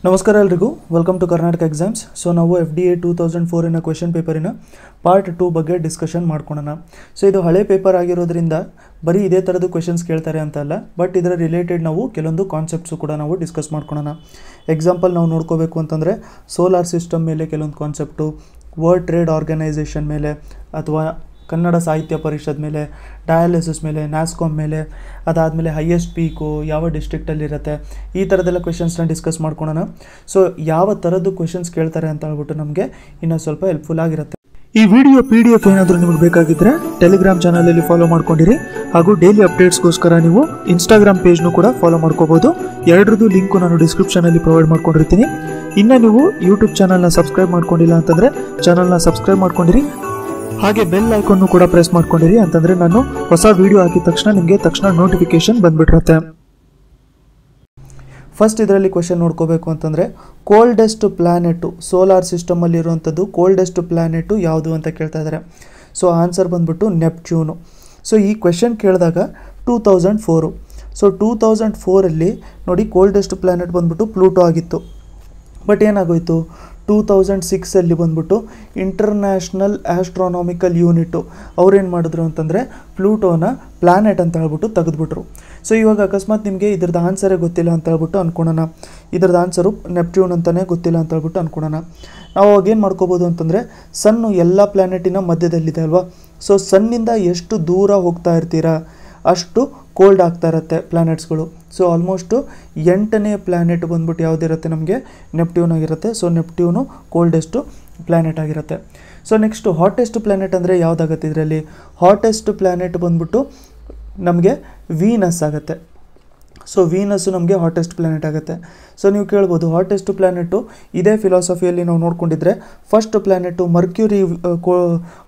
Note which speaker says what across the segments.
Speaker 1: ನಮಸ್ಕಾರ ಎಲ್ಲರಿಗೂ welcome to Karnataka exams. So ನಾವು FDA 2004 ಕ್ವೆಶ್ಚನ್ ಪೇಪರಿನ ಪಾರ್ಟ್ 2 ಬಗ್ಗೆ ಡಿಸ್ಕಷನ್ ಮಾಡ್ಕೊಳ್ಳೋಣ. ಸೊ ಇದು ಹಳೆ ಪೇಪರ್ ಆಗಿರೋದ್ರಿಂದ ಬರೀ ಇದೇ ಥರದ ಕ್ವೆಶನ್ಸ್ ಕೇಳ್ತಾರೆ ಅಂತ ಅಲ್ಲ, ಬಟ್ ಇದರ ರಿಲೇಟೆಡ್ ನಾವು ಕೆಲವೊಂದು ಕಾನ್ಸೆಪ್ಟ್ಸು ಕೂಡ ನಾವು ಡಿಸ್ಕಸ್ ಮಾಡ್ಕೊಳ್ಳೋಣ. ಎಕ್ಸಾಂಪಲ್ ನಾವು ನೋಡ್ಕೋಬೇಕು ಅಂತಂದರೆ ಸೋಲಾರ್ ಸಿಸ್ಟಮ್ ಮೇಲೆ ಕೆಲವೊಂದು ಕಾನ್ಸೆಪ್ಟು, ವರ್ಲ್ಡ್ ಟ್ರೇಡ್ ಆರ್ಗನೈಸೇಷನ್ ಮೇಲೆ ಅಥವಾ ಕನ್ನಡ ಸಾಹಿತ್ಯ ಪರಿಷತ್ ಮೇಲೆ, ಡಯಾಲಿಸಿಸ್ ಮೇಲೆ, ನ್ಯಾಸ್ಕಾಮ್ ಮೇಲೆ, ಅದಾದಮೇಲೆ ಹೈಯೆಸ್ಟ್ ಪೀಕು ಯಾವ ಡಿಸ್ಟ್ರಿಕ್ಟಲ್ಲಿರುತ್ತೆ, ಈ ಥರದ್ದೆಲ್ಲ ಕ್ವೆಶನ್ಸ್ನ ಡಿಸ್ಕಸ್ ಮಾಡ್ಕೊಳ್ಳೋಣ. ಸೊ ಯಾವ ಥರದ್ದು ಕ್ವೆಶನ್ಸ್ ಕೇಳ್ತಾರೆ ಅಂತ ಹೇಳ್ಬಿಟ್ಟು ನಮಗೆ ಇನ್ನೂ ಸ್ವಲ್ಪ ಹೆಲ್ಪ್ಫುಲ್ ಆಗಿರುತ್ತೆ. ಈ ವಿಡಿಯೋ PDF ಏನಾದರೂ ನಿಮಗೆ ಬೇಕಾಗಿದ್ದರೆ ಟೆಲಿಗ್ರಾಮ್ ಚಾನಲಲ್ಲಿ ಫಾಲೋ ಮಾಡ್ಕೊಂಡಿರಿ, ಹಾಗೂ ಡೈಲಿ ಅಪ್ಡೇಟ್ಸ್ಗೋಸ್ಕರ ನೀವು ಇನ್ಸ್ಟಾಗ್ರಾಮ್ ಪೇಜ್ನು ಕೂಡ ಫಾಲೋ ಮಾಡ್ಕೋಬೋದು. ಎರಡರದ್ದು ಲಿಂಕು ನಾನು ಡಿಸ್ಕ್ರಿಪ್ಷನಲ್ಲಿ ಪ್ರೊವೈಡ್ ಮಾಡ್ಕೊಂಡಿರ್ತೀನಿ. ಇನ್ನು ನೀವು ಯೂಟ್ಯೂಬ್ ಚಾನಲ್ನ ಸಬ್ಸ್ಕ್ರೈಬ್ ಮಾಡ್ಕೊಂಡಿಲ್ಲ ಅಂತಂದರೆ ಚಾನಲ್ನ ಸಬ್ಸ್ಕ್ರೈಬ್ ಮಾಡ್ಕೊಂಡಿರಿ, ಹಾಗೆ ಬೆಲ್ ಐಕಾನ್ನು ಕೂಡ ಪ್ರೆಸ್ ಮಾಡ್ಕೊಂಡಿರಿ. ಅಂತಂದರೆ ನಾನು ಹೊಸ ವಿಡಿಯೋ ಹಾಕಿದ ತಕ್ಷಣ ನೋಟಿಫಿಕೇಶನ್ ಬಂದ್ಬಿಟ್ಟಿರುತ್ತೆ. ಫಸ್ಟ್ ಇದರಲ್ಲಿ ಕ್ವೆಶನ್ ನೋಡ್ಕೋಬೇಕು ಅಂತಂದರೆ ಕೋಲ್ಡೆಸ್ಟ್ ಪ್ಲ್ಯಾನೆಟು ಸೋಲಾರ್ ಸಿಸ್ಟಮಲ್ಲಿರುವಂಥದ್ದು ಕೋಲ್ಡೆಸ್ಟ್ ಪ್ಲ್ಯಾನೆಟು ಯಾವುದು ಅಂತ ಕೇಳ್ತಾ ಇದ್ದಾರೆ. ಸೊ ಆನ್ಸರ್ ಬಂದ್ಬಿಟ್ಟು ನೆಪ್ಟ್ಯೂನು. ಸೊ ಈ ಕ್ವೆಶನ್ ಕೇಳಿದಾಗ 2004. ಸೊ 2004 ನೋಡಿ ಕೋಲ್ಡೆಸ್ಟ್ ಪ್ಲ್ಯಾನೆಟ್ ಬಂದ್ಬಿಟ್ಟು ಪ್ಲೂಟೋ ಆಗಿತ್ತು. ಬಟ್ ಏನಾಗೋಯಿತು, 2006 ಬಂದ್ಬಿಟ್ಟು ಇಂಟರ್ನ್ಯಾಷನಲ್ ಆಸ್ಟ್ರಾನಾಮಿಕಲ್ ಯೂನಿಟು ಅವ್ರೇನು ಮಾಡಿದ್ರು ಅಂತಂದರೆ ಪ್ಲೂಟೋನ ಪ್ಲ್ಯಾನೆಟ್ ಅಂತ ಹೇಳ್ಬಿಟ್ಟು ತೆಗೆದುಬಿಟ್ರು. ಸೊ ಇವಾಗ ಅಕಸ್ಮಾತ್ ನಿಮಗೆ ಇದ್ರದ್ದು ಆನ್ಸರೇ ಗೊತ್ತಿಲ್ಲ ಅಂತ ಹೇಳ್ಬಿಟ್ಟು ಅಂದ್ಕೊಳೋಣ, ಇದ್ರದ್ದು ಆನ್ಸರು ನೆಪ್ಟ್ಯೂನ್ ಅಂತಲೇ ಗೊತ್ತಿಲ್ಲ ಅಂತ ಹೇಳ್ಬಿಟ್ಟು ಅಂದ್ಕೊಳೋಣ. ನಾವು ಅವಾಗೇನು ಮಾಡ್ಕೋಬೋದು ಅಂತಂದರೆ ಸನ್ನು ಎಲ್ಲ ಪ್ಲ್ಯಾನೆಟಿನ ಮಧ್ಯದಲ್ಲಿದೆ ಅಲ್ವಾ. ಸೊ ಸನ್ನಿಂದ ಎಷ್ಟು ದೂರ ಹೋಗ್ತಾ ಇರ್ತೀರಾ ಅಷ್ಟು ಕೋಲ್ಡ್ ಆಗ್ತಾ ಇರುತ್ತೆ ಪ್ಲ್ಯಾನೆಟ್ಸ್ಗಳು. ಸೊ ಆಲ್ಮೋಸ್ಟು 8ನೇ ಪ್ಲ್ಯಾನೆಟ್ ಬಂದ್ಬಿಟ್ಟು ಯಾವುದಿರುತ್ತೆ ನಮಗೆ ನೆಪ್ಟ್ಯೂನ್ ಆಗಿರುತ್ತೆ. ಸೊ ನೆಪ್ಟ್ಯೂನು ಕೋಲ್ಡೆಸ್ಟು ಪ್ಲ್ಯಾನೆಟ್ ಆಗಿರುತ್ತೆ. ಸೊ ನೆಕ್ಸ್ಟು ಹಾಟೆಸ್ಟ್ ಪ್ಲ್ಯಾನೆಟ್ ಅಂದರೆ ಯಾವುದಾಗುತ್ತೆ ಇದರಲ್ಲಿ, ಹಾಟೆಸ್ಟ್ ಪ್ಲ್ಯಾನೆಟ್ ಬಂದ್ಬಿಟ್ಟು ನಮಗೆ ವೀನಸ್ ಆಗುತ್ತೆ. ಸೊ ವೀನಸ್ಸು ನಮಗೆ ಹಾಟೆಸ್ಟ್ ಪ್ಲ್ಯಾನೆಟ್ ಆಗುತ್ತೆ. ಸೊ ನೀವು ಕೇಳ್ಬೋದು ಹಾಟೆಸ್ಟ್ ಪ್ಲ್ಯಾನೆಟು ಇದೇ ಫಿಲಾಸಫಿಯಲ್ಲಿ ನಾವು ನೋಡ್ಕೊಂಡಿದ್ರೆ ಫಸ್ಟ್ ಪ್ಲ್ಯಾನೆಟು ಮರ್ಕ್ಯೂರಿ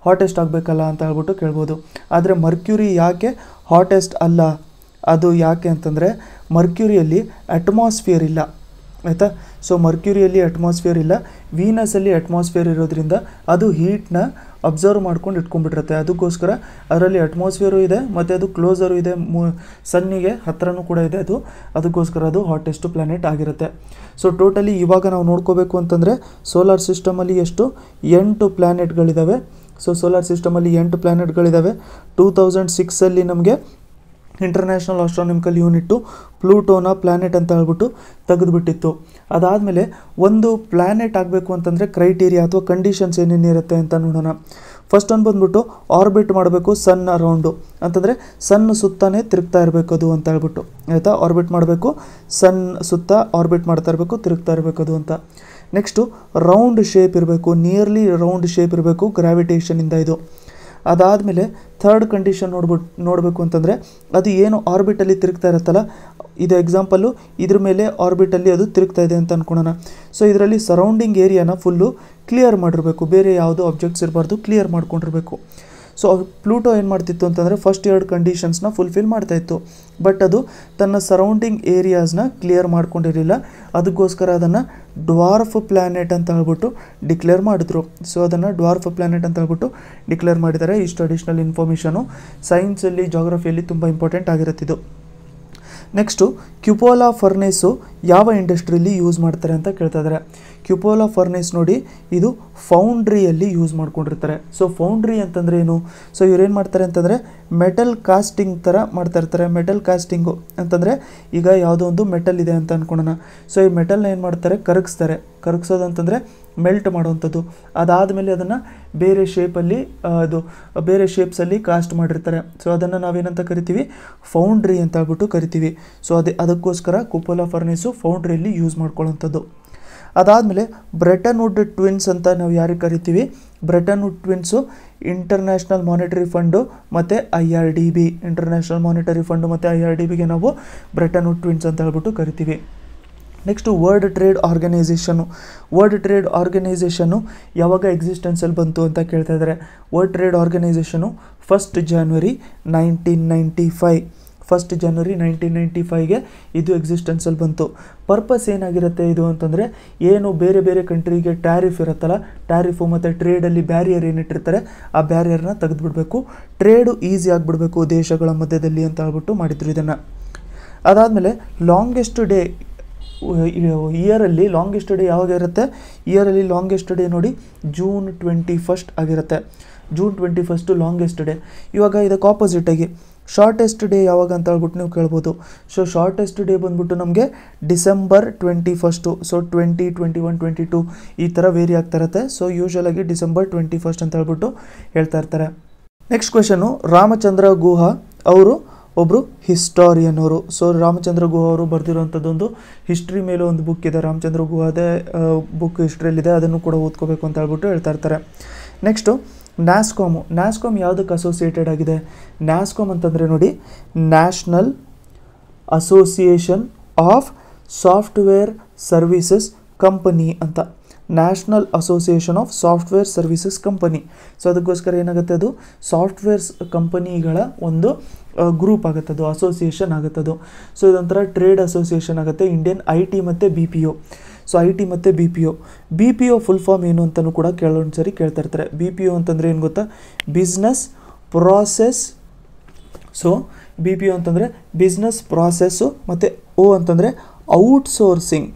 Speaker 1: ಹಾಟೆಸ್ಟ್ ಆಗಬೇಕಲ್ಲ ಅಂತ ಹೇಳ್ಬಿಟ್ಟು ಕೇಳ್ಬೋದು. ಆದರೆ ಮರ್ಕ್ಯೂರಿ ಯಾಕೆ ಹಾಟೆಸ್ಟ್ ಅಲ್ಲ, ಅದು ಯಾಕೆ ಅಂತಂದರೆ ಮರ್ಕ್ಯೂರಿಯಲ್ಲಿ ಅಟ್ಮಾಸ್ಫಿಯರ್ ಇಲ್ಲ, ಆಯಿತಾ. ಸೊ ಮರ್ಕ್ಯೂರಿಯಲ್ಲಿ ಅಟ್ಮಾಸ್ಫಿಯರ್ ಇಲ್ಲ, ವೀನಸಲ್ಲಿ ಅಟ್ಮಾಸ್ಫಿಯರ್ ಇರೋದ್ರಿಂದ ಅದು ಹೀಟ್ನ ಅಬ್ಸರ್ವ್ ಮಾಡ್ಕೊಂಡು ಇಟ್ಕೊಂಡ್ಬಿಟ್ಟಿರುತ್ತೆ. ಅದಕ್ಕೋಸ್ಕರ ಅದರಲ್ಲಿ ಅಟ್ಮಾಸ್ಫಿಯರು ಇದೆ ಮತ್ತು ಅದು ಕ್ಲೋಸರು ಇದೆ, ಸನ್ನಿಗೆ ಹತ್ರನೂ ಕೂಡ ಇದೆ ಅದಕ್ಕೋಸ್ಕರ ಅದು ಹಾಟೆಸ್ಟ್ ಪ್ಲ್ಯಾನೆಟ್ ಆಗಿರುತ್ತೆ. ಸೊ ಟೋಟಲಿ ಇವಾಗ ನಾವು ನೋಡ್ಕೋಬೇಕು ಅಂತಂದರೆ ಸೋಲಾರ್ ಸಿಸ್ಟಮಲ್ಲಿ ಎಷ್ಟು 8 ಪ್ಲ್ಯಾನೆಟ್ಗಳಿದ್ದಾವೆ. So solar ಸಿಸ್ಟಮಲ್ಲಿ 8 ಪ್ಲ್ಯಾನೆಟ್ಗಳಿದ್ದಾವೆ. 2006 ನಮಗೆ ಇಂಟರ್ನ್ಯಾಷನಲ್ ಆಸ್ಟ್ರಾನಾಮಿಕಲ್ ಯೂನಿಟ್ಟು ಪ್ಲೂಟೋನ ಪ್ಲ್ಯಾನೆಟ್ ಅಂತ ಹೇಳ್ಬಿಟ್ಟು ತೆಗೆದುಬಿಟ್ಟಿತ್ತು. ಅದಾದಮೇಲೆ ಒಂದು ಪ್ಲ್ಯಾನೆಟ್ ಆಗಬೇಕು ಅಂತಂದರೆ ಕ್ರೈಟೀರಿಯಾ ಅಥವಾ ಕಂಡೀಷನ್ಸ್ ಏನೇನಿರುತ್ತೆ ಅಂತ ನೋಡೋಣ. ಫಸ್ಟ್ ಒಂದು ಬಂದ್ಬಿಟ್ಟು ಆರ್ಬಿಟ್ ಮಾಡಬೇಕು ಸನ್ ಅರೌಂಡು, ಅಂತಂದರೆ ಸನ್ ಸುತ್ತಾನೇ ತಿರುಗ್ತಾ ಇರಬೇಕು ಅದು ಅಂತ ಹೇಳ್ಬಿಟ್ಟು, ಆಯಿತಾ. ಆರ್ಬಿಟ್ ಮಾಡಬೇಕು, ಸನ್ ಸುತ್ತ ಆರ್ಬಿಟ್ ಮಾಡ್ತಾ ಇರಬೇಕು, ತಿರುಗ್ತಾ ಇರಬೇಕು ಅದು ಅಂತ. ನೆಕ್ಸ್ಟು ರೌಂಡ್ ಶೇಪ್ ಇರಬೇಕು, ನಿಯರ್ಲಿ ರೌಂಡ್ ಶೇಪ್ ಇರಬೇಕು ಗ್ರಾವಿಟೇಷನಿಂದ ಇದು. ಅದಾದಮೇಲೆ ಥರ್ಡ್ ಕಂಡೀಷನ್ ನೋಡಬೇಕು ಅಂತಂದರೆ ಅದು ಏನು ಆರ್ಬಿಟಲ್ಲಿ ತಿರುಗ್ತಾ ಇರುತ್ತಲ್ಲ, ಇದು ಎಕ್ಸಾಂಪಲ್ಲು ಇದ್ರ ಮೇಲೆ ಆರ್ಬಿಟಲ್ಲಿ ಅದು ತಿರುಗ್ತಾ ಇದೆ ಅಂತ ಅಂದ್ಕೊಳ್ಳೋಣ. ಸೊ ಇದರಲ್ಲಿ ಸರೌಂಡಿಂಗ್ ಏರಿಯಾನ ಫುಲ್ಲು ಕ್ಲಿಯರ್ ಮಾಡಿರಬೇಕು, ಬೇರೆ ಯಾವುದೋ ಆಬ್ಜೆಕ್ಟ್ಸ್ ಇರಬಾರ್ದು, ಕ್ಲಿಯರ್ ಮಾಡ್ಕೊಂಡಿರಬೇಕು. ಸೊ ಪ್ಲೂಟೋ ಏನು ಮಾಡ್ತಿತ್ತು ಅಂತಂದರೆ ಫಸ್ಟ್ 2 ಕಂಡೀಷನ್ಸ್ನ ಫುಲ್ಫಿಲ್ ಮಾಡ್ತಾಯಿತ್ತು, ಬಟ್ ಅದು ತನ್ನ ಸರೌಂಡಿಂಗ್ ಏರಿಯಾಸ್ನ ಕ್ಲಿಯರ್ ಮಾಡ್ಕೊಂಡಿರಲಿಲ್ಲ. ಅದಕ್ಕೋಸ್ಕರ ಅದನ್ನು ಡ್ವಾರ್ಫ್ ಪ್ಲ್ಯಾನೆಟ್ ಅಂತ ಹೇಳ್ಬಿಟ್ಟು ಡಿಕ್ಲೇರ್ ಮಾಡಿದ್ರು. ಸೊ ಅದನ್ನು ಡ್ವಾರ್ಫ್ ಪ್ಲ್ಯಾನೆಟ್ ಅಂತ ಹೇಳ್ಬಿಟ್ಟು ಡಿಕ್ಲೇರ್ ಮಾಡಿದ್ದಾರೆ. ಇಷ್ಟು ಅಡಿಷ್ನಲ್ ಇನ್ಫಾರ್ಮೇಷನು ಸೈನ್ಸಲ್ಲಿ, ಜಾಗ್ರಫಿಯಲ್ಲಿ ತುಂಬ ಇಂಪಾರ್ಟೆಂಟ್ ಆಗಿರುತ್ತಿದ್ದು. ನೆಕ್ಸ್ಟು ಕ್ಯುಪೋಲಾ ಫರ್ನೇಸು ಯಾವ ಇಂಡಸ್ಟ್ರಿಯಲ್ಲಿ ಯೂಸ್ ಮಾಡ್ತಾರೆ ಅಂತ ಕೇಳ್ತಾ ಇದ್ದಾರೆ. ಕ್ಯುಪೋಲಾ ಫರ್ನೇಸ್ ನೋಡಿ ಇದು ಫೌಂಡ್ರಿಯಲ್ಲಿ ಯೂಸ್ ಮಾಡ್ಕೊಂಡಿರ್ತಾರೆ. ಸೊ ಫೌಂಡ್ರಿ ಅಂತಂದರೆ ಏನು, ಸೊ ಇವ್ರೇನು ಮಾಡ್ತಾರೆ ಅಂತಂದರೆ ಮೆಟಲ್ ಕಾಸ್ಟಿಂಗ್ ಥರ ಮಾಡ್ತಾ ಇರ್ತಾರೆ. ಮೆಟಲ್ ಕಾಸ್ಟಿಂಗು ಅಂತಂದರೆ ಈಗ ಯಾವುದೋ ಒಂದು ಮೆಟಲ್ ಇದೆ ಅಂತ ಅಂದ್ಕೊಳ್ಳೋಣ. ಸೊ ಈ ಮೆಟಲ್ನ ಏನು ಮಾಡ್ತಾರೆ, ಕರಗಿಸ್ತಾರೆ. ಕರಗಿಸೋದು ಅಂತಂದರೆ ಮೆಲ್ಟ್ ಮಾಡೋವಂಥದ್ದು. ಅದಾದಮೇಲೆ ಅದನ್ನು ಬೇರೆ ಶೇಪಲ್ಲಿ ಬೇರೆ ಶೇಪ್ಸಲ್ಲಿ ಕಾಸ್ಟ್ ಮಾಡಿರ್ತಾರೆ. ಸೊ ಅದನ್ನು ನಾವೇನಂತ ಕರಿತೀವಿ, ಫೌಂಡ್ರಿ ಅಂತ ಹೇಳ್ಬಿಟ್ಟು ಕರಿತೀವಿ. ಸೊ ಅದಕ್ಕೋಸ್ಕರ ಕ್ಯುಪೋಲಾ ಫರ್ನೇಸು ಫೌಂಡ್ರಿಯಲ್ಲಿ ಯೂಸ್ ಮಾಡ್ಕೊಳ್ಳೋವಂಥದ್ದು. ಅದಾದಮೇಲೆ ಬ್ರೆಟನ್ ವುಡ್ ಟ್ವಿನ್ಸ್ ಅಂತ ನಾವು ಯಾರಿಗೆ ಕರಿತೀವಿ, Bretton wood twins international monetary fund ಮತ್ತು IRDB, ಇಂಟರ್ನ್ಯಾಷನಲ್ ಮಾನಿಟರಿ ಫಂಡು ಮತ್ತು IRDBಗೆ ನಾವು ಬ್ರೆಟನ್ ವುಡ್ ಟ್ವಿನ್ಸ್ ಅಂತ ಹೇಳ್ಬಿಟ್ಟು ಕರಿತೀವಿ. Next world trade organisation. World trade organisation ಯಾವಾಗ ಎಕ್ಸಿಸ್ಟೆನ್ಸಲ್ಲಿ ಬಂತು ಅಂತ ಕೇಳ್ತಾ ಇದ್ದಾರೆ. ವರ್ಲ್ಡ್ ಟ್ರೇಡ್ ಆರ್ಗನೈಸೇಷನು 1 ಜನವರಿ 1995. 1 ಜನವರಿ 1995ಗೆ ಇದು ಎಕ್ಸಿಸ್ಟೆನ್ಸಲ್ಲಿ ಬಂತು. ಪರ್ಪಸ್ ಏನಾಗಿರುತ್ತೆ ಇದು ಅಂತಂದರೆ, ಏನು ಬೇರೆ ಬೇರೆ ಕಂಟ್ರಿಗೆ ಟ್ಯಾರಿಫ್ ಇರುತ್ತಲ್ಲ, ಟ್ಯಾರಿಫು ಮತ್ತು ಟ್ರೇಡಲ್ಲಿ ಬ್ಯಾರಿಯರ್ ಏನಿಟ್ಟಿರ್ತಾರೆ ಆ ಬ್ಯಾರಿಯರ್ನ ತೆಗೆದುಬಿಡಬೇಕು, ಟ್ರೇಡು ಈಸಿ ಆಗಿಬಿಡಬೇಕು ದೇಶಗಳ ಮಧ್ಯದಲ್ಲಿ ಅಂತ ಹೇಳ್ಬಿಟ್ಟು ಮಾಡಿದ್ರು ಇದನ್ನು. ಅದಾದಮೇಲೆ ಲಾಂಗೆಸ್ಟ್ ಡೇ ಇಯರಲ್ಲಿ ಲಾಂಗೆಸ್ಟ್ ಡೇ ಯಾವಾಗ ಇರುತ್ತೆ? ಇಯರಲ್ಲಿ ಲಾಂಗೆಸ್ಟ್ ಡೇ ನೋಡಿ ಜೂನ್ 21 ಆಗಿರುತ್ತೆ. June 21 longest day. ಇವಾಗ ಇದಕ್ಕೆ ಆಪೋಸಿಟಾಗಿ ಶಾರ್ಟೆಸ್ಟ್ ಡೇ ಯಾವಾಗ ಅಂತ ಹೇಳ್ಬಿಟ್ಟು ನೀವು ಕೇಳ್ಬೋದು. ಸೊ ಶಾರ್ಟೆಸ್ಟ್ ಡೇ ಬಂದ್ಬಿಟ್ಟು ನಮಗೆ ಡಿಸೆಂಬರ್ 21. ಸೊ 20, 21, 22 ಈ ಥರ ವೇರಿ ಆಗ್ತಾ ಇರುತ್ತೆ. ಸೊ ಯೂಶ್ವಲಾಗಿ ಡಿಸೆಂಬರ್ 21 ಅಂತ ಹೇಳ್ಬಿಟ್ಟು ಹೇಳ್ತಾ ಇರ್ತಾರೆ. ನೆಕ್ಸ್ಟ್ ಕ್ವೆಶನು, ರಾಮಚಂದ್ರ ಗುಹಾ ಅವರು ಒಬ್ಬರು ಹಿಸ್ಟಾರಿಯನ್ ಅವರು. ಸೊ ರಾಮಚಂದ್ರ ಗುಹಾ ಅವರು ಬರೆದಿರುವಂಥದ್ದೊಂದು ಹಿಸ್ಟ್ರಿ ಮೇಲೆ ಒಂದು ಬುಕ್ ಇದೆ, ರಾಮಚಂದ್ರ ಗುಹಾದೇ ಬುಕ್ ಹಿಸ್ಟ್ರಿಯಲ್ಲಿದೆ, ಅದನ್ನು ಕೂಡ ಓದ್ಕೋಬೇಕು ಅಂತ ಹೇಳ್ಬಿಟ್ಟು ಹೇಳ್ತಾ ಇರ್ತಾರೆ. ನೆಕ್ಸ್ಟು ನ್ಯಾಸ್ಕಾಮ್ ಯಾವುದಕ್ಕೆ ಅಸೋಸಿಯೇಟೆಡ್ ಆಗಿದೆ? ನ್ಯಾಸ್ಕಾಮ್ ಅಂತಂದರೆ ನೋಡಿ national association of software services company ಅಂತ. National association of software services company. So ಅದಕ್ಕೋಸ್ಕರ ಏನಾಗುತ್ತೆ, ಅದು ಸಾಫ್ಟ್ವೇರ್ಸ್ ಕಂಪನಿಗಳ ಒಂದು ಗ್ರೂಪ್ ಆಗುತ್ತೆ, ಅದು ಅಸೋಸಿಯೇಷನ್ ಆಗುತ್ತೆ ಅದು. ಸೊ ಇದೊಂಥರ ಟ್ರೇಡ್ ಅಸೋಸಿಯೇಷನ್ ಆಗುತ್ತೆ. ಇಂಡಿಯನ್ IT ಮತ್ತು BPO. ಸೊ IT ಮತ್ತು BPO ಫುಲ್ ಫಾರ್ಮ್ ಏನು ಅಂತಲೂ ಕೂಡ ಕೆಲವೊಂದು ಸರಿ ಕೇಳ್ತಾ ಇರ್ತಾರೆ. BPO ಅಂತಂದರೆ ಏನು ಗೊತ್ತಾ? Business process. ಸೊ BPO ಅಂತಂದರೆ ಬಿಸ್ನೆಸ್ ಪ್ರಾಸೆಸ್ಸು, ಮತ್ತು O ಅಂತಂದರೆ outsourcing.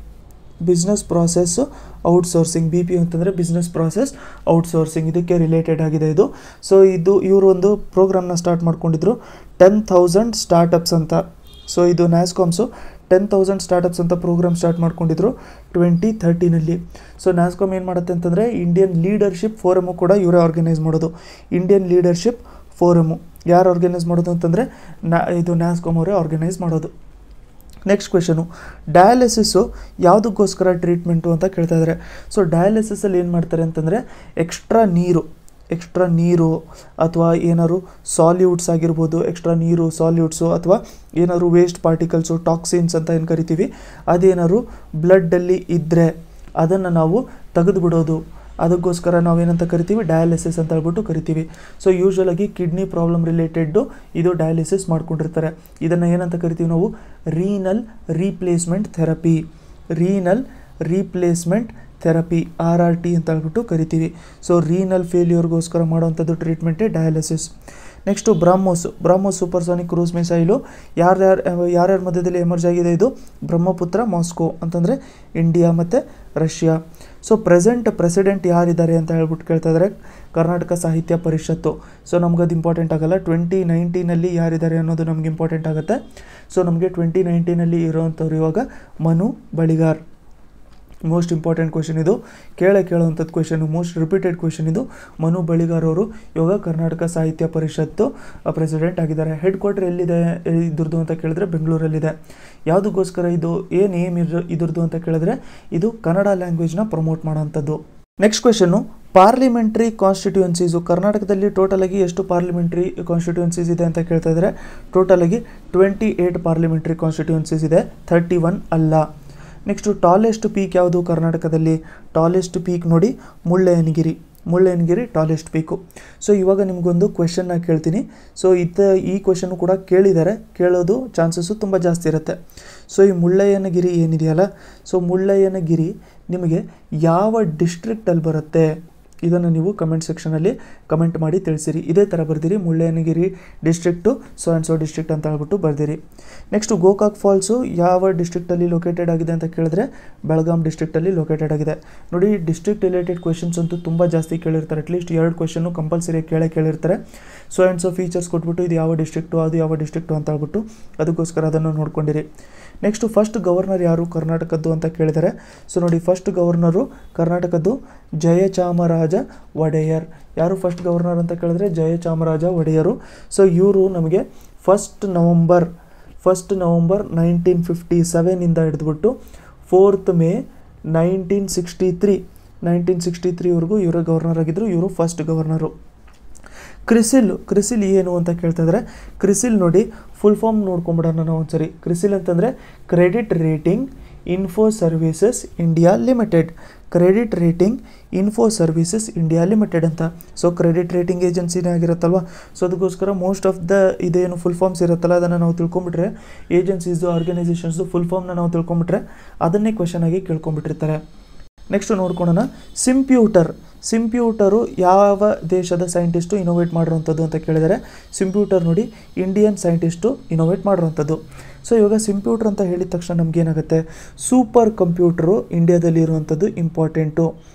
Speaker 1: Business process outsourcing. BPO ಅಂತಂದರೆ ಬಿಸ್ನೆಸ್ ಪ್ರಾಸೆಸ್ ಔಟ್ಸೋರ್ಸಿಂಗ್, ಇದಕ್ಕೆ ರಿಲೇಟೆಡ್ ಆಗಿದೆ ಇದು. ಸೊ ಇವರು ಒಂದು ಪ್ರೋಗ್ರಾಮ್ನ ಸ್ಟಾರ್ಟ್ ಮಾಡ್ಕೊಂಡಿದ್ರು, 10,000 ಸ್ಟಾರ್ಟಪ್ಸ್ ಅಂತ. ಸೊ ಇದು ನ್ಯಾಸ್ಕಾಮ್ಸು 10,000 ಸ್ಟಾರ್ಟಪ್ಸ್ ಅಂತ ಪ್ರೋಗ್ರಾಮ್ ಸ್ಟಾರ್ಟ್ ಮಾಡ್ಕೊಂಡಿದ್ರು 2013ನಲ್ಲಿ. ಸೊ ನ್ಯಾಸ್ಕಾಮ್ ಏನು ಮಾಡುತ್ತೆ ಅಂತಂದರೆ ಇಂಡಿಯನ್ ಲೀಡರ್ಶಿಪ್ ಫೋರಮು ಕೂಡ ಇವರೇ ಆರ್ಗನೈಸ್ ಮಾಡೋದು. ಇಂಡಿಯನ್ ಲೀಡರ್ಶಿಪ್ ಫೋರಮು ಯಾರು ಆರ್ಗನೈಸ್ ಮಾಡೋದು ಅಂತಂದರೆ ಇದು ನ್ಯಾಸ್ಕಾಮ್ ಅವರೇ ಆರ್ಗನೈಸ್ ಮಾಡೋದು. ನೆಕ್ಸ್ಟ್ ಕ್ವೆಶನು, ಡಯಾಲಿಸಿಸ್ಸು ಯಾವುದಕ್ಕೋಸ್ಕರ ಟ್ರೀಟ್ಮೆಂಟು ಅಂತ ಕೇಳ್ತಾ ಇದ್ದಾರೆ. ಸೊ ಡಯಾಲಿಸಿಸಲ್ಲಿ ಏನು ಮಾಡ್ತಾರೆ ಅಂತಂದರೆ ಎಕ್ಸ್ಟ್ರಾ ನೀರು ಅಥವಾ ಏನಾದ್ರು ಸಾಲ್ಯೂಟ್ಸ್ ಆಗಿರ್ಬೋದು, ಎಕ್ಸ್ಟ್ರಾ ನೀರು ಸಾಲ್ಯೂಟ್ಸು ಅಥವಾ ಏನಾದ್ರು ವೇಸ್ಟ್ ಪಾರ್ಟಿಕಲ್ಸು ಟಾಕ್ಸಿನ್ಸ್ ಅಂತ ಏನು ಕರಿತೀವಿ, ಅದೇನಾದ್ರು ಬ್ಲಡ್ಡಲ್ಲಿ ಇದ್ದರೆ ಅದನ್ನು ನಾವು ತೆಗೆದುಬಿಡೋದು. ಅದಕ್ಕೋಸ್ಕರ ನಾವೇನಂತ ಕರಿತೀವಿ? ಡಯಾಲಿಸಿಸ್ ಅಂತ ಹೇಳ್ಬಿಟ್ಟು ಕರಿತೀವಿ. ಸೊ ಯೂಶ್ವಲಾಗಿ ಕಿಡ್ನಿ ಪ್ರಾಬ್ಲಮ್ ರಿಲೇಟೆಡ್ಡು ಇದು ಡಯಾಲಿಸಿಸ್ ಮಾಡ್ಕೊಂಡಿರ್ತಾರೆ. ಇದನ್ನು ಏನಂತ ಕರಿತೀವಿ ನಾವು? Renal replacement therapy. RRT ಅಂತ ಹೇಳ್ಬಿಟ್ಟು ಕರಿತೀವಿ. ಸೊ ರೀನಲ್ ಫೇಲ್ಯೂರ್ಗೋಸ್ಕರ ಮಾಡೋವಂಥದ್ದು ಟ್ರೀಟ್ಮೆಂಟೇ dialysis. Next BrahMos supersonic cruise missile ಯಾರ್ಯಾರ ಮಧ್ಯದಲ್ಲಿ ಎಮರ್ಜ್ ಆಗಿದೆ? ಇದು ಬ್ರಹ್ಮಪುತ್ರ ಮಾಸ್ಕೋ ಅಂತಂದರೆ ಇಂಡಿಯಾ ಮತ್ತು ರಷ್ಯಾ. ಸೊ ಪ್ರೆಸಿಡೆಂಟ್ ಯಾರಿದ್ದಾರೆ ಅಂತ ಹೇಳ್ಬಿಟ್ಟು ಕೇಳ್ತಾ ಇದ್ದಾರೆ? ಕರ್ನಾಟಕ ಸಾಹಿತ್ಯ ಪರಿಷತ್ತು. ಸೊ ನಮಗದು ಇಂಪಾರ್ಟೆಂಟ್ ಆಗಲ್ಲ. 2019ನಲ್ಲಿ ಯಾರಿದ್ದಾರೆ ಅನ್ನೋದು ನಮ್ಗೆ ಇಂಪಾರ್ಟೆಂಟ್ ಆಗುತ್ತೆ. ಸೊ ನಮಗೆ 2019ನಲ್ಲಿ ಇರೋವಂಥವ್ರು ಇವಾಗ Manu Baligar. Most important question ಇದು, ಕೇಳುವಂಥದ್ದು ಕ್ವೆಶನು, ಮೋಸ್ಟ್ ರಿಪೀಟೆಡ್ ಕ್ವೆಶನ್ ಇದು. ಮನು ಬಳಿಗಾರ್ ಅವರು ಇವಾಗ ಕರ್ನಾಟಕ ಸಾಹಿತ್ಯ ಪರಿಷತ್ತು ಪ್ರೆಸಿಡೆಂಟ್ ಆಗಿದ್ದಾರೆ. ಹೆಡ್ ಕ್ವಾರ್ಟರ್ ಎಲ್ಲಿದೆ ಇದ್ರದ್ದು ಅಂತ ಕೇಳಿದ್ರೆ ಬೆಂಗಳೂರಲ್ಲಿದೆ. ಯಾವುದಕ್ಕೋಸ್ಕರ ಇದು ಏನು ಏಮ್ ಇದ್ರದ್ದು ಅಂತ ಕೇಳಿದ್ರೆ ಇದು ಕನ್ನಡ ಲ್ಯಾಂಗ್ವೇಜ್ನ ಪ್ರಮೋಟ್ ಮಾಡೋವಂಥದ್ದು. ನೆಕ್ಸ್ಟ್ ಕ್ವೆಶನ್ನು, ಪಾರ್ಲಿಮೆಂಟ್ರಿ ಕಾನ್ಸ್ಟಿಟ್ಯೂನ್ಸೀಸು ಕರ್ನಾಟಕದಲ್ಲಿ ಟೋಟಲಾಗಿ ಎಷ್ಟು ಪಾರ್ಲಿಮೆಂಟ್ರಿ ಕಾನ್ಸ್ಟಿಟ್ಯೂನ್ಸೀಸ್ ಇದೆ ಅಂತ ಕೇಳ್ತಾ ಇದ್ದಾರೆ? ಟೋಟಲಾಗಿ 28 ಪಾರ್ಲಿಮೆಂಟ್ರಿ ಕಾನ್ಸ್ಟಿಟ್ಯೂನ್ಸೀಸ್ ಇದೆ, 31 ಅಲ್ಲ. ನೆಕ್ಸ್ಟು ಟಾಲೆಸ್ಟ್ ಪೀಕ್ ಯಾವುದು ಕರ್ನಾಟಕದಲ್ಲಿ? ಟಾಲೆಸ್ಟ್ ಪೀಕ್ ನೋಡಿ ಮುಳ್ಳಯ್ಯನಗಿರಿ ಟಾಲೆಸ್ಟ್ ಪೀಕು. ಸೊ ಇವಾಗ ನಿಮಗೊಂದು ಕ್ವೆಶನ್ನ ಕೇಳ್ತೀನಿ. ಸೊ ಈ ಕ್ವೆಶನ್ನು ಕೂಡ ಕೇಳೋದು ಚಾನ್ಸಸ್ಸು ತುಂಬ ಜಾಸ್ತಿ ಇರುತ್ತೆ. ಸೊ ಈ ಮುಳ್ಳಯ್ಯನಗಿರಿ ಏನಿದೆಯಲ್ಲ, ಸೊ ಮುಳ್ಳಯ್ಯನಗಿರಿ ನಿಮಗೆ ಯಾವ ಡಿಸ್ಟ್ರಿಕ್ಟಲ್ಲಿ ಬರುತ್ತೆ? ಇದನ್ನು ನೀವು ಕಮೆಂಟ್ ಸೆಕ್ಷನಲ್ಲಿ ಕಮೆಂಟ್ ಮಾಡಿ ತಿಳಿಸಿರಿ. ಇದೇ ಥರ ಬರ್ದಿರಿ, Mullayanagiri district so and so district ಅಂತ ಹೇಳ್ಬಿಟ್ಟು ಬರ್ದಿರಿ. ನೆಕ್ಸ್ಟು ಗೋಕಾಕ್ ಫಾಲ್ಸು ಯಾವ ಡಿಸ್ಟ್ರಿಕ್ಟಲ್ಲಿ ಲೊಕೇಟೆಡ್ ಆಗಿದೆ ಅಂತ ಕೇಳಿದ್ರೆ ಬೆಳಗಾಂ ಡಿಸ್ಟ್ರಿಕ್ಟಲ್ಲಿ ಲೊಕೇಟೆಡ್ ಆಗಿದೆ. ನೋಡಿ, ಡಿಸ್ಟ್ರಿಕ್ಟ್ ರಿಲೇಟೆಡ್ ಕ್ವೆಶನ್ಸ್ ಅಂತೂ ತುಂಬ ಜಾಸ್ತಿ ಕೇಳಿರ್ತಾರೆ. ಅಟ್ಲೀಸ್ಟ್ 2 ಕ್ವೆಶನ್ನು ಕಂಪಲ್ಸರಿ ಕೇಳಿರ್ತಾರೆ. ಸೊ ಆ್ಯಂಡ್ ಸೊ ಫೀಚರ್ಸ್ ಕೊಟ್ಬಿಟ್ಟು ಇದು ಯಾವ ಡಿಸ್ಟ್ರಿಕ್ಟು ಅದು ಯಾವ ಡಿಸ್ಟ್ರಿಕ್ಟು ಅಂತ ಹೇಳ್ಬಿಟ್ಟು ಅದಕ್ಕೋಸ್ಕರ ಅದನ್ನು ನೋಡ್ಕೊಂಡಿರಿ. ನೆಕ್ಸ್ಟು ಫಸ್ಟ್ ಗವರ್ನರ್ ಯಾರು ಕರ್ನಾಟಕದ್ದು ಅಂತ ಕೇಳಿದರೆ, ಸೊ ನೋಡಿ ಫಸ್ಟ್ ಗವರ್ನರು ಕರ್ನಾಟಕದ್ದು ಜಯಚಾಮರಾಜ ಒಡೆಯರ್. ಯಾರು ಫಸ್ಟ್ ಗವರ್ನರ್ ಅಂತ ಕೇಳಿದ್ರೆ ಜಯಚಾಮರಾಜ ಒಡೆಯರು. ಸೊ ಇವರು ನಮಗೆ 1 ನವಂಬರ್ 1957 ಹಿಡಿದ್ಬಿಟ್ಟು 4 ಮೇ 1963ವರೆಗೂ ಇವರ ಗವರ್ನರ್ ಆಗಿದ್ದರು. ಇವರು ಫಸ್ಟ್ ಗವರ್ನರು. ಕ್ರಿಸಿಲ್ ಏನು ಅಂತ ಕೇಳ್ತಾ ಇದ್ದಾರೆ. ಕ್ರಿಸಿಲ್ ನೋಡಿ ಫುಲ್ ಫಾರ್ಮ್ ನೋಡ್ಕೊಂಬಿಡೋಣ ನಾವು ಒಂದ್ಸರಿ. ಕ್ರಿಸಿಲ್ ಅಂತಂದರೆ credit rating info services India limited. Credit rating info services India limited ಅಂತ. ಸೊ ಕ್ರೆಡಿಟ್ ರೇಟಿಂಗ್ ಏಜೆನ್ಸಿನೇ ಆಗಿರುತ್ತಲ್ವ. ಸೊ ಅದಕ್ಕೋಸ್ಕರ ಮೋಸ್ಟ್ ಆಫ್ ದ ಇದೇನು ಫುಲ್ ಫಾರ್ಮ್ಸ್ ಇರುತ್ತಲ್ಲ ಅದನ್ನು ನಾವು ತಿಳ್ಕೊಂಬಿಟ್ರೆ, ಏಜೆನ್ಸೀಸು ಆರ್ಗನೈಸೇಷನ್ಸು ಫುಲ್ ಫಾರ್ಮ್ನ ನಾವು ತಿಳ್ಕೊಂಬಿಟ್ರೆ ಅದನ್ನೇ ಕ್ವೆಶನ್ ಆಗಿ ಕೇಳ್ಕೊಂಬಿಟ್ಟಿರ್ತಾರೆ. ನೆಕ್ಸ್ಟ್ ನೋಡ್ಕೊಳ್ಳೋಣ ಸಿಂಪ್ಯೂಟರು ಯಾವ ದೇಶದ ಸೈಂಟಿಸ್ಟು ಇನೋವೇಟ್ ಮಾಡಿರೋವಂಥದ್ದು ಅಂತ ಕೇಳಿದರೆ ಸಿಂಪ್ಯೂಟರ್ ನೋಡಿ ಇಂಡಿಯನ್ ಸೈಂಟಿಸ್ಟು ಇನೋವೇಟ್ ಮಾಡಿರೋವಂಥದ್ದು. ಸೊ ಇವಾಗ ಸಿಂಪ್ಯೂಟರ್ ಅಂತ ಹೇಳಿದ ತಕ್ಷಣ ನಮಗೇನಾಗುತ್ತೆ, ಸೂಪರ್ ಕಂಪ್ಯೂಟರು ಇಂಡಿಯಾದಲ್ಲಿ ಇರುವಂಥದ್ದು ಇಂಪಾರ್ಟೆಂಟು.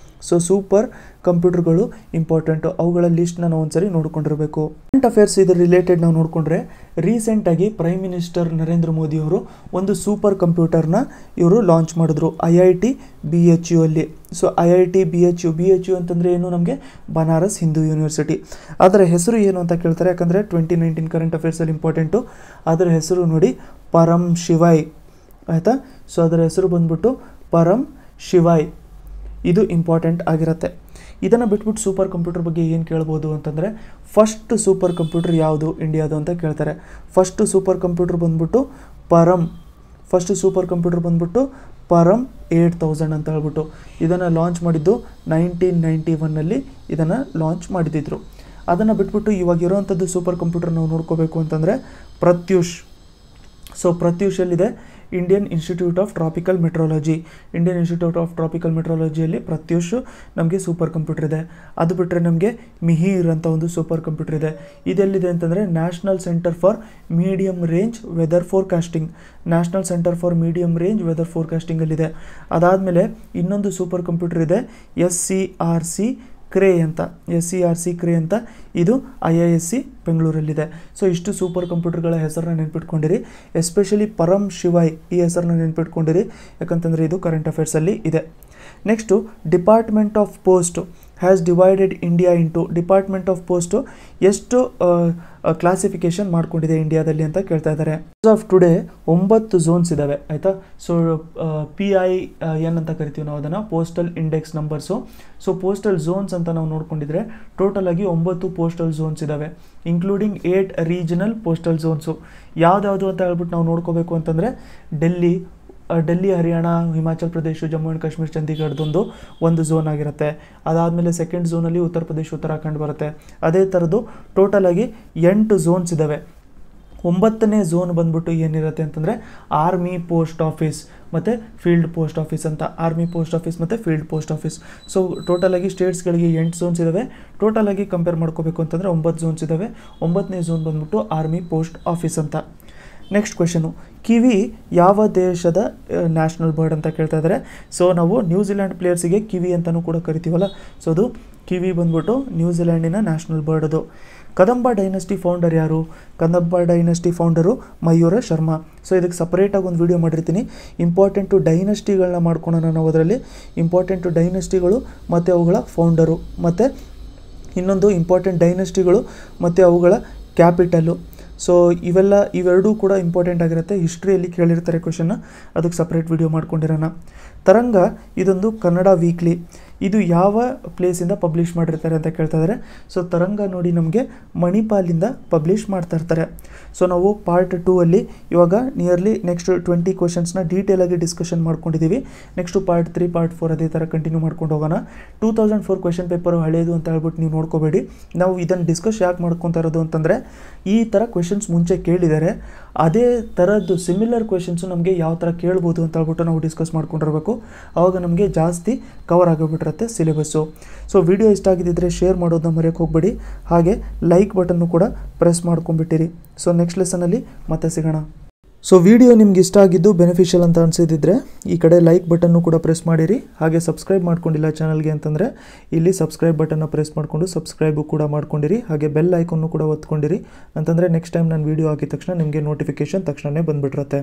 Speaker 1: ಸೊ ಸೂಪರ್ ಕಂಪ್ಯೂಟರ್ಗಳು ಇಂಪಾರ್ಟೆಂಟು, ಅವುಗಳ ಲಿಸ್ಟ್ನ ನಾವು ಒಂದ್ಸರಿ ನೋಡ್ಕೊಂಡಿರಬೇಕು. ಕರೆಂಟ್ ಅಫೇರ್ಸ್ ಇದ್ರ ರಿಲೇಟೆಡ್ ನಾವು ನೋಡಿಕೊಂಡ್ರೆ ರೀಸೆಂಟಾಗಿ ಪ್ರೈಮ್ ಮಿನಿಸ್ಟರ್ ನರೇಂದ್ರ ಮೋದಿಯವರು ಒಂದು ಸೂಪರ್ ಕಂಪ್ಯೂಟರ್ನ ಇವರು ಲಾಂಚ್ ಮಾಡಿದ್ರು IIT BHU ಅಲ್ಲಿ. ಸೊ IIT BHU ಅಂತಂದರೆ ಏನು, ನಮಗೆ ಬನಾರಸ್ ಹಿಂದೂ ಯೂನಿವರ್ಸಿಟಿ. ಅದರ ಹೆಸರು ಏನು ಅಂತ ಕೇಳ್ತಾರೆ, ಯಾಕಂದರೆ 2019 ಕರೆಂಟ್ ಅಫೇರ್ಸಲ್ಲಿ ಇಂಪಾರ್ಟೆಂಟು. ಅದರ ಹೆಸರು ನೋಡಿ ಪರಂ ಶಿವಾಯ್, ಆಯಿತಾ. ಸೊ ಅದರ ಹೆಸರು ಬಂದ್ಬಿಟ್ಟು ಪರಂ ಶಿವಾಯ್, ಇದು ಇಂಪಾರ್ಟೆಂಟ್ ಆಗಿರುತ್ತೆ. ಇದನ್ನು ಬಿಟ್ಬಿಟ್ಟು ಸೂಪರ್ ಕಂಪ್ಯೂಟರ್ ಬಗ್ಗೆ ಏನು ಕೇಳ್ಬೋದು ಅಂತಂದರೆ, ಫಸ್ಟ್ ಸೂಪರ್ ಕಂಪ್ಯೂಟರ್ ಯಾವುದು ಇಂಡಿಯಾದು ಅಂತ ಕೇಳ್ತಾರೆ. ಫಸ್ಟ್ ಸೂಪರ್ ಕಂಪ್ಯೂಟರ್ ಬಂದ್ಬಿಟ್ಟು ಪರಂ 8000 ಅಂತ ಹೇಳ್ಬಿಟ್ಟು ಇದನ್ನು ಲಾಂಚ್ ಮಾಡಿದ್ದು 1991ನಲ್ಲಿ ಇದನ್ನು ಲಾಂಚ್ ಮಾಡಿದ್ರು. ಅದನ್ನು ಬಿಟ್ಬಿಟ್ಟು ಇವಾಗಿರೋವಂಥದ್ದು ಸೂಪರ್ ಕಂಪ್ಯೂಟರ್ ನಾವು ನೋಡ್ಕೋಬೇಕು ಅಂತಂದರೆ ಪ್ರತ್ಯೂಷ್. ಸೊ ಪ್ರತ್ಯೂಷಲ್ಲಿದೆ ಇಂಡಿಯನ್ ಇನ್ಸ್ಟಿಟ್ಯೂಟ್ ಆಫ್ ಟ್ರಾಪಿಕಲ್ ಮೆಟ್ರಾಲಜಿಯಲ್ಲಿ ಪ್ರತ್ಯೂಷ್ ನಮಗೆ ಸೂಪರ್ ಕಂಪ್ಯೂಟರ್ ಇದೆ. ಅದು ಬಿಟ್ಟರೆ ನಮಗೆ ಮಿಹಿರ್ ಅಂತ ಒಂದು ಸೂಪರ್ ಕಂಪ್ಯೂಟರ್ ಇದೆ. ಇದೆಲ್ಲಿದೆ ಅಂತಂದರೆ national centre for medium range weather ಫೋರ್ಕಾಸ್ಟಿಂಗಲ್ಲಿದೆ. ಅದಾದಮೇಲೆ ಇನ್ನೊಂದು ಸೂಪರ್ ಕಂಪ್ಯೂಟರ್ ಇದೆ SCRC ಕ್ರೇ ಅಂತ, ಇದು IISc ಬೆಂಗಳೂರಲ್ಲಿದೆ. ಸೊ ಇಷ್ಟು ಸೂಪರ್ ಕಂಪ್ಯೂಟರ್ಗಳ ಹೆಸರನ್ನ ನೆನ್ಪಿಟ್ಕೊಂಡಿರಿ. ಎಸ್ಪೆಷಲಿ ಪರಂ ಶಿವಾಯ್ ಈ ಹೆಸರನ್ನ ನೆನ್ಪಿಟ್ಕೊಂಡಿರಿ, ಯಾಕಂತಂದರೆ ಇದು ಕರೆಂಟ್ ಅಫೇರ್ಸಲ್ಲಿ ಇದೆ. Next department of post has divided India into, department of post ಎಷ್ಟು ಕ್ಲಾಸಿಫಿಕೇಷನ್ ಮಾಡ್ಕೊಂಡಿದೆ ಇಂಡಿಯಾದಲ್ಲಿ ಅಂತ ಕೇಳ್ತಾ ಇದ್ದಾರೆ. ಆಫ್ ಟುಡೇ 9 ಝೋನ್ಸ್ ಇದ್ದಾವೆ, ಆಯಿತಾ. ಸೊ PIN ಅಂತ ಕರಿತೀವಿ ನಾವು ಅದನ್ನು, postal index numbers. So postal zones ಅಂತ ನಾವು ನೋಡ್ಕೊಂಡಿದ್ರೆ ಟೋಟಲ್ ಆಗಿ 9 ಪೋಸ್ಟಲ್ ಝೋನ್ಸ್ ಇದ್ದಾವೆ, ಇನ್ಕ್ಲೂಡಿಂಗ್ 8 ರೀಜನಲ್ ಪೋಸ್ಟಲ್ ಝೋನ್ಸು. ಯಾವ್ದಾವುದು ಅಂತ ಹೇಳ್ಬಿಟ್ಟು ನಾವು ನೋಡ್ಕೋಬೇಕು ಅಂತಂದರೆ ಡೆಲ್ಲಿ, ಹರಿಯಾಣ, ಹಿಮಾಚಲ್ ಪ್ರದೇಶ, ಜಮ್ಮು ಆ್ಯಂಡ್ ಕಾಶ್ಮೀರ್, ಚಂಡೀಗಢದೊಂದು ಒಂದು ಝೋನ್ ಆಗಿರುತ್ತೆ. ಅದಾದಮೇಲೆ ಸೆಕೆಂಡ್ ಝೋನಲ್ಲಿ ಉತ್ತರ ಪ್ರದೇಶ, ಉತ್ತರಾಖಂಡ್ ಬರುತ್ತೆ. ಅದೇ ಥರದ್ದು ಟೋಟಲ್ ಆಗಿ 8 ಝೋನ್ಸ್ ಇದ್ದಾವೆ. 9ನೇ ಝೋನ್ ಬಂದ್ಬಿಟ್ಟು ಏನಿರುತ್ತೆ ಅಂತಂದರೆ ಆರ್ಮಿ ಪೋಸ್ಟ್ ಆಫೀಸ್ ಮತ್ತು ಫೀಲ್ಡ್ ಪೋಸ್ಟ್ ಆಫೀಸ್ ಅಂತ, ಸೊ ಟೋಟಲ್ ಆಗಿ ಸ್ಟೇಟ್ಸ್ಗಳಿಗೆ 8 ಝೋನ್ಸ್ ಇದ್ದಾವೆ. ಟೋಟಲ್ ಆಗಿ ಕಂಪೇರ್ ಮಾಡ್ಕೋಬೇಕು ಅಂತಂದರೆ 9 ಝೋನ್ಸ್ ಇದ್ದಾವೆ. 9ನೇ ಝೋನ್ ಬಂದ್ಬಿಟ್ಟು ಆರ್ಮಿ ಪೋಸ್ಟ್ ಆಫೀಸ್ ಅಂತ. ನೆಕ್ಸ್ಟ್ ಕ್ವೆಶನು, ಕಿವಿ ಯಾವ ದೇಶದ ನ್ಯಾಷನಲ್ ಬರ್ಡ್ ಅಂತ ಕೇಳ್ತಾ ಇದ್ದಾರೆ. ಸೊ ನಾವು ನ್ಯೂಜಿಲ್ಯಾಂಡ್ ಪ್ಲೇಯರ್ಸಿಗೆ ಕಿವಿ ಅಂತಲೂ ಕೂಡ ಕರಿತೀವಲ್ಲ, ಸೊ ಅದು ಕಿವಿ ಬಂದ್ಬಿಟ್ಟು ನ್ಯೂಜಿಲ್ಯಾಂಡಿನ ನ್ಯಾಷನಲ್ ಬರ್ಡ್ ಅದು. ಕದಂಬ ಡೈನಸ್ಟಿ ಫೌಂಡರ್ ಯಾರು? Kadamba dynasty founder Mayura Sharma. So ಇದಕ್ಕೆ ಸಪ್ರೇಟಾಗಿ ಒಂದು ವಿಡಿಯೋ ಮಾಡಿರ್ತೀನಿ. ಇಂಪಾರ್ಟೆಂಟು ಡೈನಸ್ಟಿಗಳನ್ನ ಮಾಡ್ಕೊಳ್ಳೋಣ ನಾವು ಅದರಲ್ಲಿ. ಇಂಪಾರ್ಟೆಂಟು ಡೈನಸ್ಟಿಗಳು ಮತ್ತು ಅವುಗಳ ಫೌಂಡರು, ಮತ್ತು ಇನ್ನೊಂದು ಇಂಪಾರ್ಟೆಂಟ್ ಡೈನಸ್ಟಿಗಳು ಮತ್ತು ಅವುಗಳ ಕ್ಯಾಪಿಟಲು. ಸೊ ಇವೆರಡೂ ಕೂಡ ಇಂಪಾರ್ಟೆಂಟ್ ಆಗಿರುತ್ತೆ. ಹಿಸ್ಟ್ರಿಯಲ್ಲಿ ಕೇಳಿರ್ತಾರೆ ಕ್ವೆಶನ್ನ, ಅದಕ್ಕೆ ಸಪ್ರೇಟ್ ವಿಡಿಯೋ ಮಾಡ್ಕೊಂಡಿರೋಣ. ತರಂಗ ಇದೊಂದು ಕನ್ನಡ ವೀಕ್ಲಿ, ಇದು ಯಾವ ಪ್ಲೇಸಿಂದ ಪಬ್ಲಿಷ್ ಮಾಡಿರ್ತಾರೆ ಅಂತ ಕೇಳ್ತಾ ಇದ್ದಾರೆ. ಸೊ ತರಂಗ ನೋಡಿ ನಮಗೆ ಮಣಿಪಾಲಿಂದ ಪಬ್ಲಿಷ್ ಮಾಡ್ತಾ ಇರ್ತಾರೆ. ಸೊ ನಾವು ಪಾರ್ಟ್ 2 ಅಲ್ಲಿ ಇವಾಗ ನಿಯರ್ಲಿ ನೆಕ್ಸ್ಟ್ 20 ಕ್ವೆಶನ್ಸ್ನ ಡೀಟೇಲಾಗಿ ಡಿಸ್ಕಷನ್ ಮಾಡ್ಕೊಂಡಿದ್ದೀವಿ. ನೆಕ್ಸ್ಟು ಪಾರ್ಟ್ 3, ಪಾರ್ಟ್ 4 ಅದೇ ಥರ ಕಂಟಿನ್ಯೂ ಮಾಡ್ಕೊಂಡು ಹೋಗೋಣ. 2004 ಕ್ವೆಶನ್ ಪೇಪರು ಹಳೇದು ಅಂತ ಹೇಳ್ಬಿಟ್ಟು ನೀವು ನೋಡ್ಕೋಬೇಡಿ. ನಾವು ಇದನ್ನು ಡಿಸ್ಕಸ್ ಯಾಕೆ ಮಾಡ್ಕೊತಾ ಇರೋದು ಅಂತಂದರೆ, ಈ ಥರ ಕ್ವೆಶನ್ಸ್ ಮುಂಚೆ ಕೇಳಿದ್ದಾರೆ, ಅದೇ ಥರದ್ದು ಸಿಮಿಲರ್ ಕ್ವೆಶನ್ಸು ನಮಗೆ ಯಾವ ಥರ ಕೇಳ್ಬೋದು ಅಂತ ಹೇಳ್ಬಿಟ್ಟು ನಾವು ಡಿಸ್ಕಸ್ ಮಾಡ್ಕೊಂಡಿರಬೇಕು. ಆವಾಗ ನಮಗೆ ಜಾಸ್ತಿ ಕವರ್ ಆಗಿಬಿಟ್ಟಿರುತ್ತೆ ಸಿಲೆಬಸ್ಸು. ಸೊ ವಿಡಿಯೋ ಇಷ್ಟ ಆಗಿದ್ದರೆ ಶೇರ್ ಮಾಡೋದನ್ನ ಮರೆಯೋಕ್ಕೆ ಹೋಗಬೇಡಿ. ಹಾಗೆ ಲೈಕ್ ಬಟನ್ನು ಕೂಡ ಪ್ರೆಸ್ ಮಾಡ್ಕೊಂಡ್ಬಿಟ್ಟಿರಿ. ಸೊ ನೆಕ್ಸ್ಟ್ ಲೆಸನಲ್ಲಿ ಮತ್ತೆ ಸಿಗೋಣ. ಸೊ ವಿಡಿಯೋ ನಿಮ್ಗೆ ಇಷ್ಟ ಆಗಿದ್ದು ಬೆನಿಫಿಷಿಯಲ್ ಅಂತ ಅನಿಸಿದ್ರೆ ಈ ಕಡೆ ಲೈಕ್ ಬಟನ್ನು ಕೂಡ ಪ್ರೆಸ್ ಮಾಡಿರಿ. ಹಾಗೆ ಸಬ್ಸ್ಕ್ರೈಬ್ ಮಾಡ್ಕೊಂಡಿಲ್ಲ ಚಾನಲ್ಗೆ ಅಂತಂದರೆ ಇಲ್ಲಿ ಸಬ್ಸ್ಕ್ರೈಬ್ ಬಟನ್ನ ಪ್ರೆಸ್ ಮಾಡಿಕೊಂಡು ಸಬ್ಸ್ಕ್ರೈಬು ಕೂಡ ಮಾಡ್ಕೊಂಡಿರಿ. ಹಾಗೆ ಬೆಲ್ ಐಕನ್ನು ಕೂಡ ಒತ್ಕೊಂಡಿರಿ, ಅಂತಂದರೆ ನೆಕ್ಸ್ಟ್ ಟೈಮ್ ನಾನು ವಿಡಿಯೋ ಹಾಕಿದ ತಕ್ಷಣ ನಿಮಗೆ ನೋಟಿಫಿಕೇಷನ್ ತಕ್ಷಣವೇ ಬಂದುಬಿಟ್ಟಿರುತ್ತೆ.